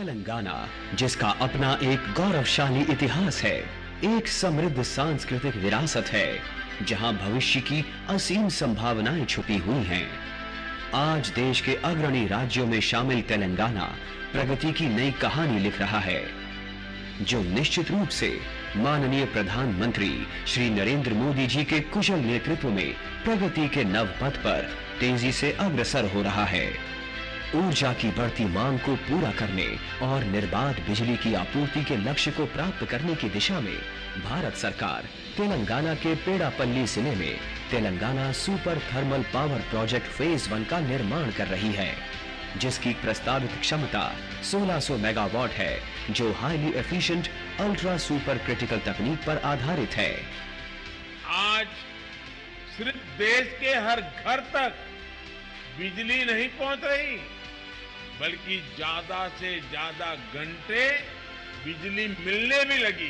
तेलंगाना, जिसका अपना एक गौरवशाली इतिहास है, एक समृद्ध सांस्कृतिक विरासत है, जहां भविष्य की असीम संभावनाएं छुपी हुई हैं। आज देश के अग्रणी राज्यों में शामिल तेलंगाना प्रगति की नई कहानी लिख रहा है, जो निश्चित रूप से माननीय प्रधानमंत्री श्री नरेंद्र मोदी जी के कुशल नेतृत्व में प्रगति के नव पथ पर तेजी से अग्रसर हो रहा है। ऊर्जा की बढ़ती मांग को पूरा करने और निर्बाध बिजली की आपूर्ति के लक्ष्य को प्राप्त करने की दिशा में भारत सरकार तेलंगाना के पेड़ापल्ली जिले में Telangana super thermal power project phase 1 का निर्माण कर रही है, जिसकी प्रस्तावित क्षमता 1600 मेगावाट है, जो highly efficient ultra super critical तकनीक पर आधारित है। आज सिर्फ देश के हर घर तक बिजली नहीं पहुंच रही, बल्कि ज्यादा से ज्यादा घंटे बिजली मिलने भी लगी।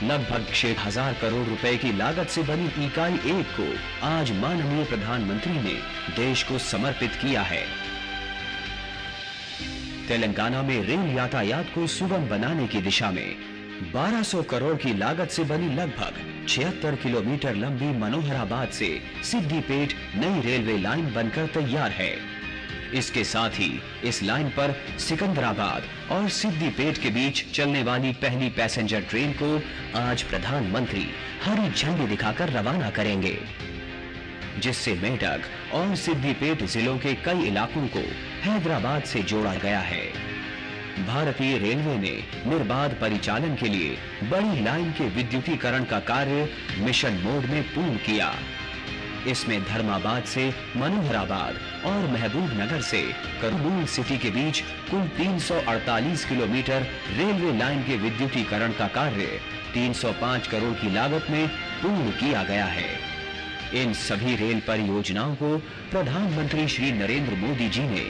लगभग 6,000 करोड़ रुपए की लागत से बनी इकाई 1 को आज माननीय प्रधानमंत्री ने देश को समर्पित किया है। तेलंगाना में रेल यातायात को सुगम बनाने की दिशा में 1200 करोड़ की लागत से बनी लगभग 76 किलोमीटर लंबी मनोहराबाद से सिद्दीपेट नई रेलवे लाइन बनकर तैयार है। इसके साथ ही इस लाइन पर सिकंदराबाद और सिद्दीपेट के बीच चलने वाली पहली पैसेंजर ट्रेन को आज प्रधानमंत्री हरी झंडी दिखाकर रवाना करेंगे, जिससे मेडक और सिद्दीपेट जिलों के कई इलाकों को हैदराबाद से जोड़ा गया है। भारतीय रेलवे ने निर्बाध परिचालन के लिए बड़ी लाइन के विद्युतीकरण का कार्य मिशन मोड में पूर्ण किया। इसमें धर्माबाद से मनोहराबाद और महबूब नगर से करनूल सिटी के बीच कुल 348 किलोमीटर रेलवे लाइन के विद्युतीकरण का कार्य 305 करोड़ की लागत में पूर्ण किया गया है। इन सभी रेल परियोजनाओं को प्रधानमंत्री श्री नरेंद्र मोदी जी ने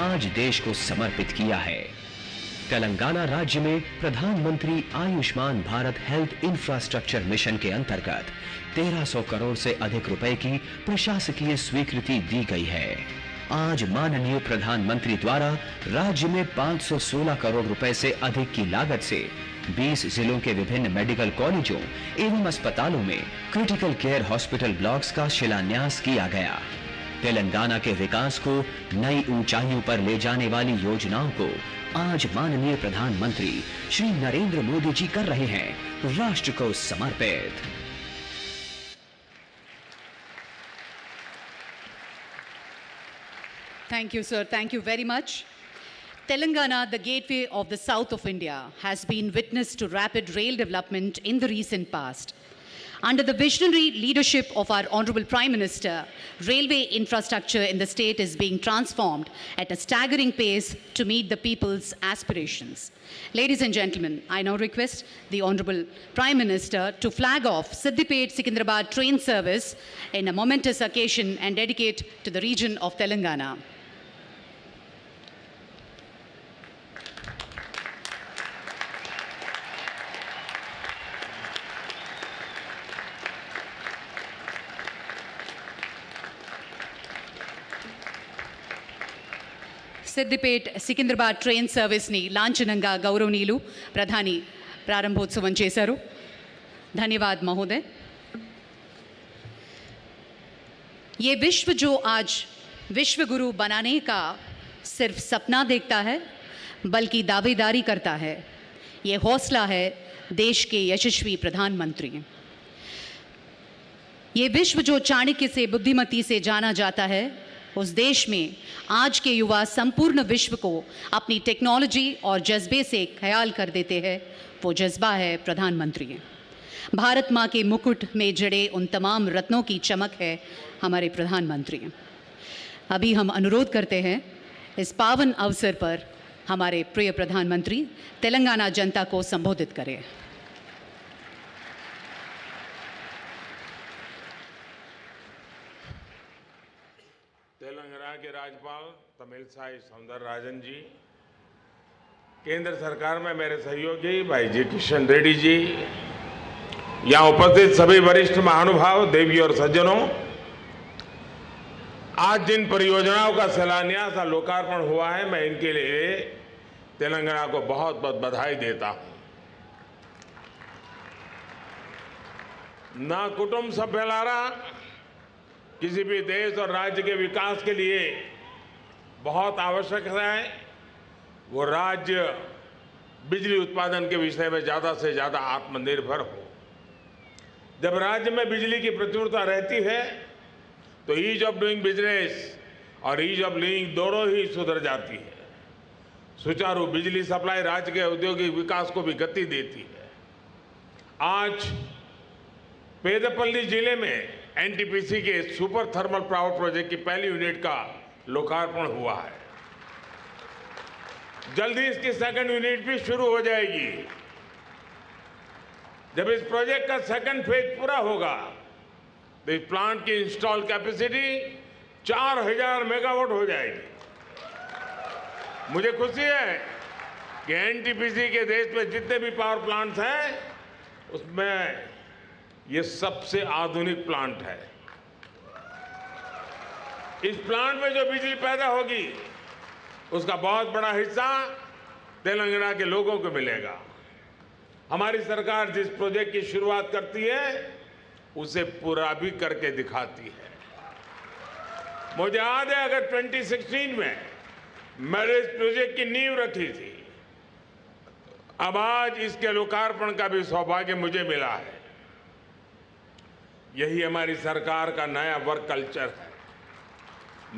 आज देश को समर्पित किया है। तेलंगाना राज्य में प्रधानमंत्री Ayushman Bharat health infrastructure mission के अंतर्गत 1300 करोड़ से अधिक रुपए की प्रशासकीय स्वीकृति दी गई है। आज माननीय प्रधानमंत्री द्वारा राज्य में 516 करोड़ रुपए से अधिक की लागत से 20 जिलों के विभिन्न मेडिकल कॉलेजों एवं अस्पतालों में क्रिटिकल केयर हॉस्पिटल ब्लॉक्स का शिलान्यास किया गया। तेलंगाना के विकास को नई ऊंचाइयों पर ले जाने वाली योजनाओं को आज माननीय प्रधानमंत्री श्री नरेंद्र मोदी जी कर रहे हैं राष्ट्र को समर्पित। Thank you, sir. Thank you very much. Telangana, the gateway of the south of India, has been witness to rapid rail development in the recent past. Under the visionary leadership of our Honorable Prime Minister, railway infrastructure in the state is being transformed at a staggering pace to meet the people's aspirations. Ladies and gentlemen, I now request the Honorable Prime Minister to flag off Siddipet-Secunderabad train service in a momentous occasion and dedicate to the region of Telangana. Siddipet Secunderabad train సర్వీస్ని లాంఛనంగా గౌరవనీయులు ప్రధాని ప్రారంభోత్సవం చేశారు. धन्यवाद महोदय. ये विश्व जो आज विश्व गुरु बनाने का सिर्फ सपना देखता है, बल्कि दावेदारी करता है, ये हौसला है देश के यशस्वी प्रधानमंत्री. ये विश्व जो चाणक्य से बुद्धिमती से जाना जाता है, उस देश में आज के युवा संपूर्ण विश्व को अपनी टेक्नोलॉजी और जज्बे से ख्याल कर देते हैं. वो जज्बा है प्रधानमंत्री. भारत माँ के मुकुट में जड़े उन तमाम रत्नों की चमक है हमारे प्रधानमंत्री. अभी हम अनुरोध करते हैं इस पावन अवसर पर हमारे प्रिय प्रधानमंत्री तेलंगाना जनता को संबोधित करें. तेलंगाना के राज्यपाल तमिलसाई सौंदरराजन जी, केंद्र सरकार में मेरे सहयोगी भाई जी किशन रेड्डी जी, यहाँ उपस्थित सभी वरिष्ठ महानुभाव, देवी और सज्जनों, आज जिन परियोजनाओं का शिलान्यास और लोकार्पण हुआ है, मैं इनके लिए तेलंगाना को बहुत बहुत बधाई देता हूं। ना कुटुंब सभ्यलारा किसी भी देश और राज्य के विकास के लिए बहुत आवश्यक है वो राज्य बिजली उत्पादन के विषय में ज़्यादा से ज़्यादा आत्मनिर्भर हो। जब राज्य में बिजली की प्रचुरता रहती है तो ईज ऑफ डूइंग बिजनेस और ईज ऑफ लिविंग दोनों ही सुधर जाती है। सुचारू बिजली सप्लाई राज्य के औद्योगिक विकास को भी गति देती है। आज पेदपल्ली जिले में एनटीपीसी के सुपर थर्मल पावर प्रोजेक्ट की पहली यूनिट का लोकार्पण हुआ है। जल्दी इसकी सेकंड यूनिट भी शुरू हो जाएगी। जब इस प्रोजेक्ट का सेकंड फेज पूरा होगा तो इस प्लांट की इंस्टॉल कैपेसिटी 4000 मेगावाट हो जाएगी। मुझे खुशी है कि एनटीपीसी के देश में जितने भी पावर प्लांट्स हैं उसमें ये सबसे आधुनिक प्लांट है। इस प्लांट में जो बिजली पैदा होगी उसका बहुत बड़ा हिस्सा तेलंगाना के लोगों को मिलेगा। हमारी सरकार जिस प्रोजेक्ट की शुरुआत करती है उसे पूरा भी करके दिखाती है। मुझे याद है अगर 2016 में मैंने इस प्रोजेक्ट की नींव रखी थी, अब आज इसके लोकार्पण का भी सौभाग्य मुझे मिला है। यही हमारी सरकार का नया वर्क कल्चर है।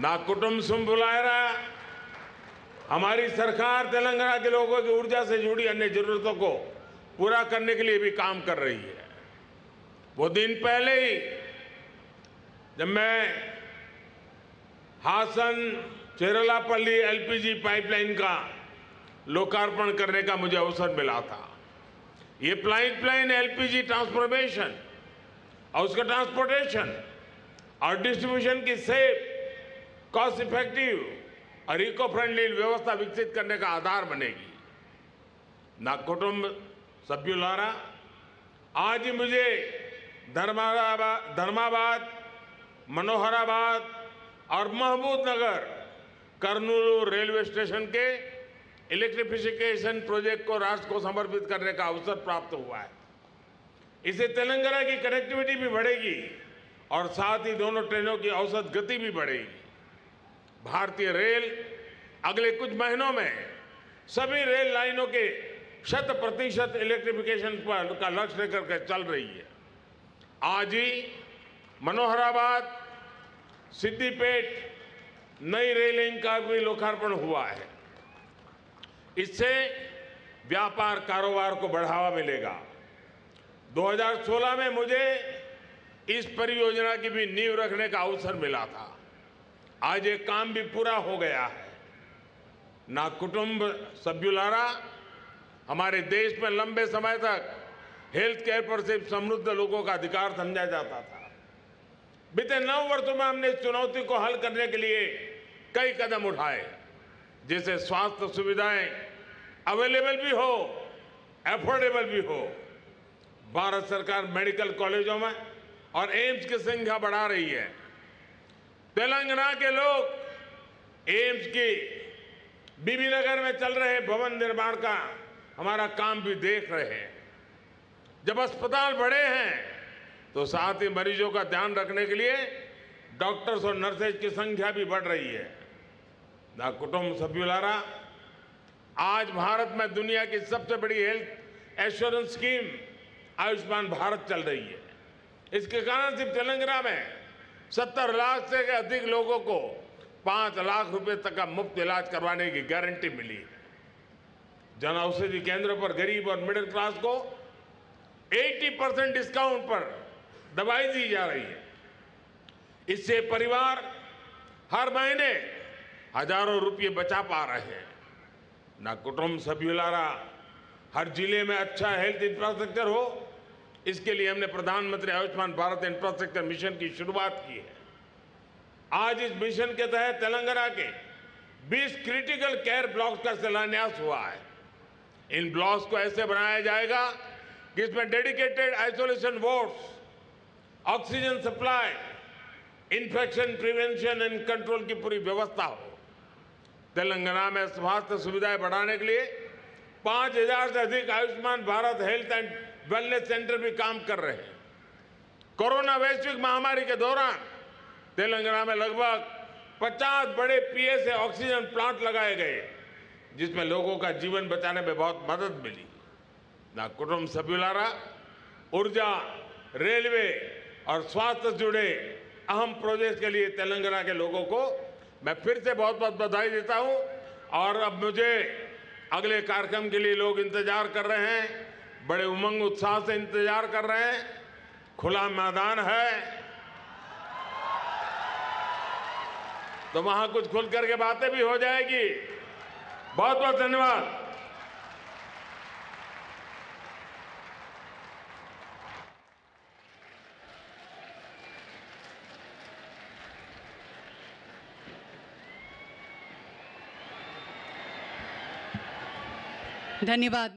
ना कुटुंब सुम्बुलायरा। हमारी सरकार तेलंगाना के लोगों की ऊर्जा से जुड़ी अन्य जरूरतों को पूरा करने के लिए भी काम कर रही है। वो दिन पहले ही जब मैं हासन चेरलापल्ली एलपीजी पाइपलाइन का लोकार्पण करने का मुझे अवसर मिला था। ये पाइपलाइन एलपीजी ट्रांसफॉर्मेशन और उसका ट्रांसपोर्टेशन और डिस्ट्रीब्यूशन की सेफ, कॉस्ट इफेक्टिव और इको फ्रेंडली व्यवस्था विकसित करने का आधार बनेगी। ना कुटुंब सभ्युलारा, आज ही मुझे धर्माबाद, मनोहराबाद और महमूदनगर कर्नूल रेलवे स्टेशन के इलेक्ट्रिफिकेशन प्रोजेक्ट को राष्ट्र को समर्पित करने का अवसर प्राप्त हुआ है। इससे तेलंगाना की कनेक्टिविटी भी बढ़ेगी और साथ ही दोनों ट्रेनों की औसत गति भी बढ़ेगी। भारतीय रेल अगले कुछ महीनों में सभी रेल लाइनों के 100% इलेक्ट्रिफिकेशन का लक्ष्य लेकर के चल रही है। आज ही मनोहराबाद सिद्दीपेट नई रेल लाइन का भी लोकार्पण हुआ है। इससे व्यापार कारोबार को बढ़ावा मिलेगा। 2016 में मुझे इस परियोजना की भी नींव रखने का अवसर मिला था। आज ये काम भी पूरा हो गया है। ना कुटुंब सभ्युलारा, हमारे देश में लंबे समय तक हेल्थ केयर पर सिर्फ समृद्ध लोगों का अधिकार समझा जाता था। बीते 9 वर्षों में हमने इस चुनौती को हल करने के लिए कई कदम उठाए, जैसे स्वास्थ्य सुविधाएं अवेलेबल भी हो, एफोर्डेबल भी हो। भारत सरकार मेडिकल कॉलेजों में और एम्स की संख्या बढ़ा रही है। तेलंगाना के लोग एम्स की बीबी नगर में चल रहे भवन निर्माण का हमारा काम भी देख रहे हैं। जब अस्पताल बड़े हैं तो साथ ही मरीजों का ध्यान रखने के लिए डॉक्टर्स और नर्सेज की संख्या भी बढ़ रही है। ना कुटुंब सभ्युलारा, आज भारत में दुनिया की सबसे बड़ी health assurance scheme Ayushman Bharat चल रही है। इसके कारण सिर्फ तेलंगाना में 70 लाख से अधिक लोगों को 5 लाख रुपए तक का मुफ्त इलाज करवाने की गारंटी मिली है। जन औषधि केंद्र पर गरीब और मिडिल क्लास को 80% डिस्काउंट पर दवाई दी जा रही है। इससे परिवार हर महीने हजारों रुपये बचा पा रहे हैं। ना कुटुंब सभ्युलारा, हर जिले में अच्छा हेल्थ इंफ्रास्ट्रक्चर हो, इसके लिए हमने प्रधानमंत्री आयुष्मान भारत इंफ्रास्ट्रक्चर मिशन की शुरुआत की है। आज इस मिशन के तहत तेलंगाना के 20 क्रिटिकल केयर ब्लॉक्स का शिलान्यास हुआ है। इन ब्लॉक्स को ऐसे बनाया जाएगा कि इसमें dedicated isolation wards, oxygen supply, infection prevention and control की पूरी व्यवस्था हो। तेलंगाना में स्वास्थ्य सुविधाएं बढ़ाने के लिए 5,000 से अधिक Ayushman Bharat health and wellness centre भी काम कर रहे हैं। कोरोना वैश्विक महामारी के दौरान तेलंगाना में लगभग 50 बड़े पीएसए ऑक्सीजन प्लांट लगाए गए, जिसमें लोगों का जीवन बचाने में बहुत मदद मिली। ना कुटुंब सभ्युलारा ऊर्जा, रेलवे और स्वास्थ्य से जुड़े अहम प्रोजेक्ट के लिए तेलंगाना के लोगों को मैं फिर से बहुत बहुत बधाई देता हूं। और अब मुझे अगले कार्यक्रम के लिए लोग इंतजार कर रहे हैं, बड़े उमंग उत्साह से इंतजार कर रहे हैं। खुला मैदान है तो वहां कुछ खुल करके बातें भी हो जाएगी। बहुत बहुत धन्यवाद। धन्यवाद।